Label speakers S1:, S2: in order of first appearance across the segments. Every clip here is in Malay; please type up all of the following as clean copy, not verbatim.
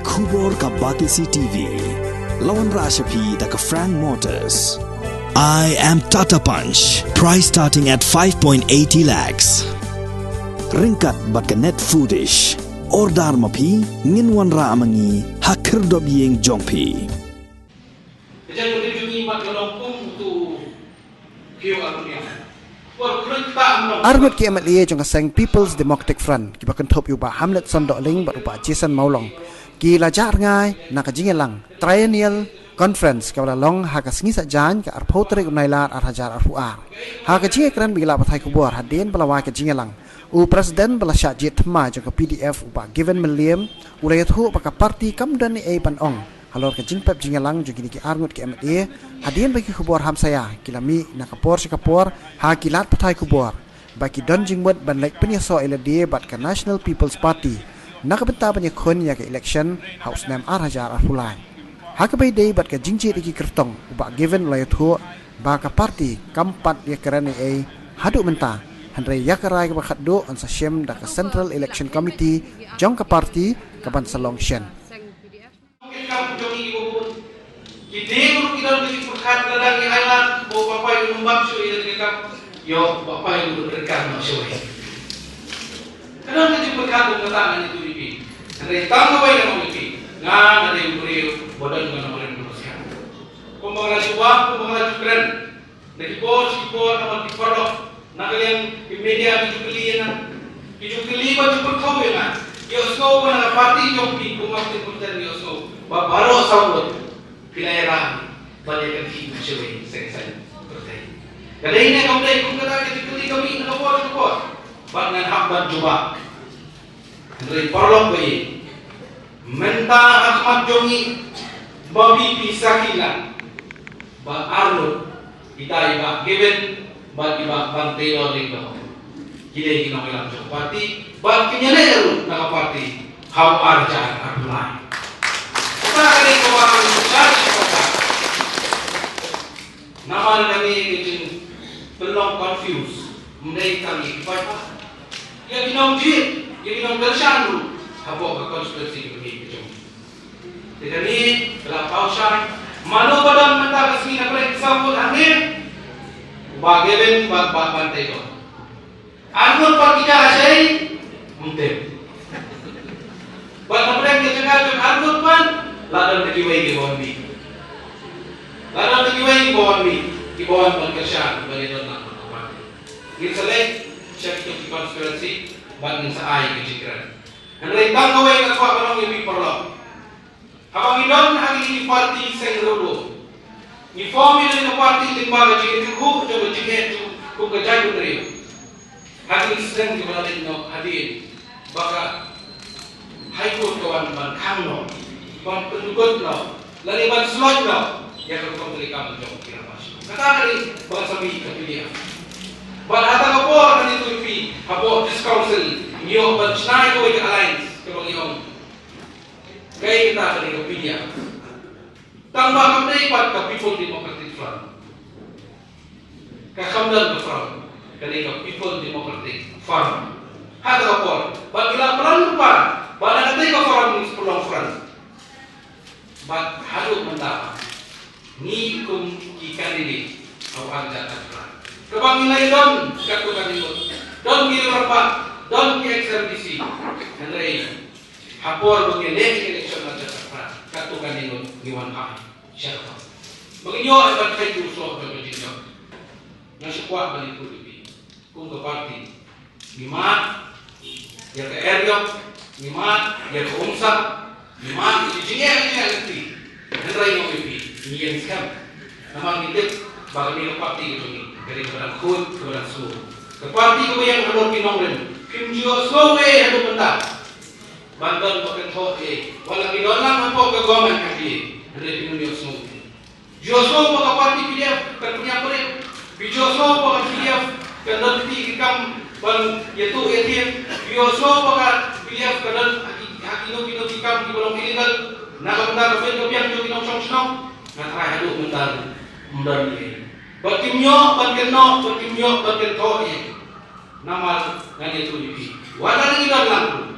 S1: Kubor ka Batisi TV. Lawan Rashapi da ka Frank Motors. I am Tata Punch. Price starting at 5.80 lakhs. Ringkat bat ka Net Foodish. Ordar mapi nginwan ra amangi hakir dob yeng jongpi.
S2: Jangan menunjuki mat kelompong tu kio alunia.
S3: Armut ki amat liye jong kaseng People's Democratic Front ki bakan top yu ba Hamlet Sondok Ling ba upa Jason Maulong ki lajar ngai na ka jingelang triennial conference ka long ha ka sngi sa jan ka arpotre ku nailar ar hajar ar fuar ha ka jinge kran bila pathai ku bor hadin balawa ka jingelang u president bala sha jit ma jong ka PDF upa given milliam ulay thu pa ka party kamdan ni e ban ong halor ka jingpep jingelang jong ki armut ki amat liye hadin bagi kubor ham saya kilami nakapor sikapor ha kilat pathai kubor bagi don jingmut ban lek penyeso ila die bat ka National People's Party nakabenta panya khon ya ka election house name ar hajar ar fulai ha ka bay day bat ka jingji iki kertong uba given lay thu ba ka party kampat ya kerani ai hadu menta handre ya karai ka khaddo on sa shem da ka Central Election Committee jong ka party ka ban salong shen
S2: Kita kita berkat ladang yang ayat, bawa bapa yang numbang suai dengan yo bapa yang berkat suai. Kadang kita berkat dengan tangan itu di sini. Ada tamu bayi yang memiliki, ngan ada yang beri bodan dengan orang Indonesia. Pembangunan sebuah, pembangunan keren. Dari bos, nama di pondok, nak yang di media itu kelian, itu kelian itu berkauan. Yo so mana parti jompi, kumap temputan yo so, baru sahut. Pilayaran banyak yang mencuri saya bertanya. Kalau ini kamu dah ikut kata kita kami nak bangan hak ban juga. Dari perlok bayi, minta Ahmad Jongi, babi pisah hilang, bang Arnold kita iba given, bang iba bantai loring dah. Kita ini nak bilang jom parti, bang kenyalah nak parti, how arja arulai. Kita akan ikut nama kami itu belum confused, mereka kami apa? Yang minum jin, yang minum bersandru, apa konspirasi begini macam? Jadi dalam pausan, malu badan mentah kesini apa yang disambut angin, bagaimana bantai itu? Angin pagi jahai, mungkin. Bapak mereka cakap angin pun, ladan terkiwai ke bawah ni. Lalu terkiwai di bawah pengkerjaan bagi donat apa? Kita selek cek itu konspirasi bagi seai kejikiran. Henry tangkawai ke kuat orang yang diperlu. Apa idon hari ini parti sengrodo. Ni formula ni parti lembaga jadi ku coba jiket ku kerja dari. Hari ini sedang di mana no hadir. Baka High Court kawan ban kangno, ban pendugut no, lari ban slot no. Yang berkong dari kamu jauh kira masuk. Kata dari bangsa mi kepilia. Balata kapor kan itu pi, kapor this council, nyo bersenai kau ikut alliance kebangiong. Gaya kita dari kepilia. Tambah kami dapat ke People Democratic Front. Kekamdan ke front, dari ke People Democratic Front. Hata kapor, bagilah peran lupa, bagilah ketika forum sepuluh front. Bag halu mendapat. Ni kum kikan ini awal jatuh peran. Kebangilan don katukan itu, don kiri rapat, don kiri XMDC, Henry, hapor begini election jatuh peran. Katukan itu niwan kah, siapa? Begini orang bagai itu soal berjinjau. Nasi kuat balik kulipi, kum ke parti, lima, ya ke Eryok, lima, ya ke Umsak, lima, di sini nanti, Henry mau pipi. Yang sekarang, nama kita bagi parti itu dari kepada khut kepada suhu. Parti itu yang harus kinongren. Kimjo slow harus benda. Bantuan pakai thot walau di dalam apa kegomen kaki dari dunia semua. Joso pakai parti PDF kerja perih. Joso pakai PDF kerja tikam ban yaitu ATM. Joso pakai PDF kerja hakino tikam di belum illegal. Nak benda kepian jo kinong song. Nakaya itu mental ni. Berkimyo, berkenok, berkentoh. Nama ngan itu di. Walau lagi dalam,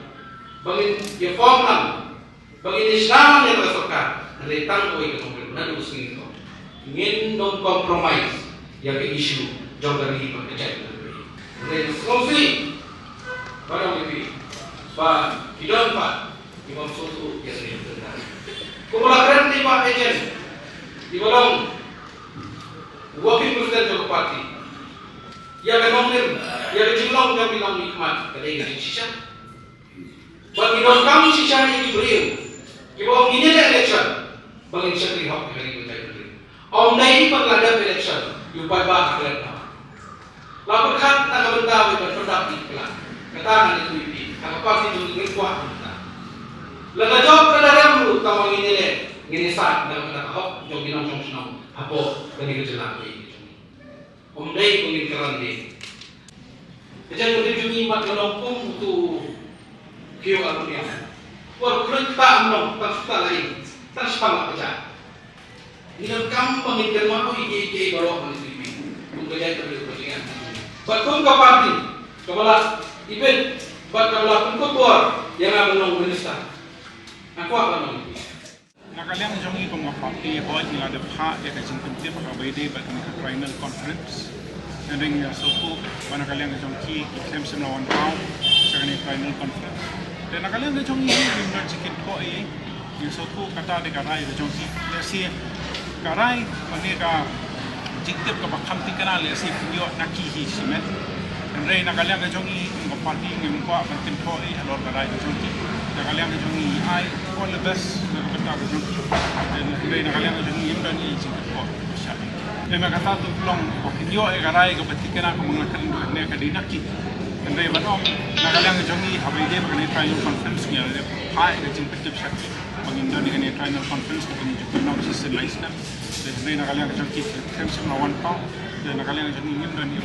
S2: bangin dia form lang. bagi Islam yang tersokan retang oi ke nomor nan using itu ingin non compromise yang ke isu jogari pekerjaan dan solusi pada lebih pak tidak pak imam susu yang benar kumulakan di pak ejen di balong wakil presiden Jokowi Parti yang ngomongin yang jumlah yang bilang nikmat kadang yang sisa bagi dong kami sisa ini beriu kalau ini ada election bagi sekali hak hari ini om naik pengadap election yupai bah kalian lalu kan tak benda berpendapat pelan katakan itu ini apa pasti juga kuat lalu jawab kedalam lu kamu ini le ini saat dalam kata hak jom binong jom senang apa bagi kejelang ini om naik mungkin kerana jangan menjadi mat melompong untuk kio alunia war kulit tak menong tak suka lain tak sepangat kerja ini kamu mengingat mahu ide baru menjadi untuk kerja terlibat Batung ke parti, kepala event, kepala pengkutuar yang menong minister. Aku akan menang.
S4: Nakaliang jongi kong parti hoy nila de pha ya ka jingtim tip ka bayde bat ni final conference. Nanding ya soku nakaliang jongi ikem sem lawan pau sa ni final conference. Dan nakaliang jongi ni na chicken hoy yung soku kata de karai de jongi ya si karai maneka jingtip ka bakam tingkana le si video nakihi simet. Andre nakaliang jongi ng parti ng ko akan hoy alor karai de jongi. Nakaliang jongi ai all the best na kapita ko jongi. Dan andre nakaliang jongi imdan i jingtip ko siya. Ema kata tu long opinio e karai ka batikana ko mga kalendo ne ka dinaki. Andre banom nakaliang jongi habayde ba ni final conference niya le ha e jingtip siya. Pag-indo ni final conference ko ni jukto na si Selaisna. Dan nakaliang jongi kemsa na 1 pound. Dan nakaliang jongi imdan i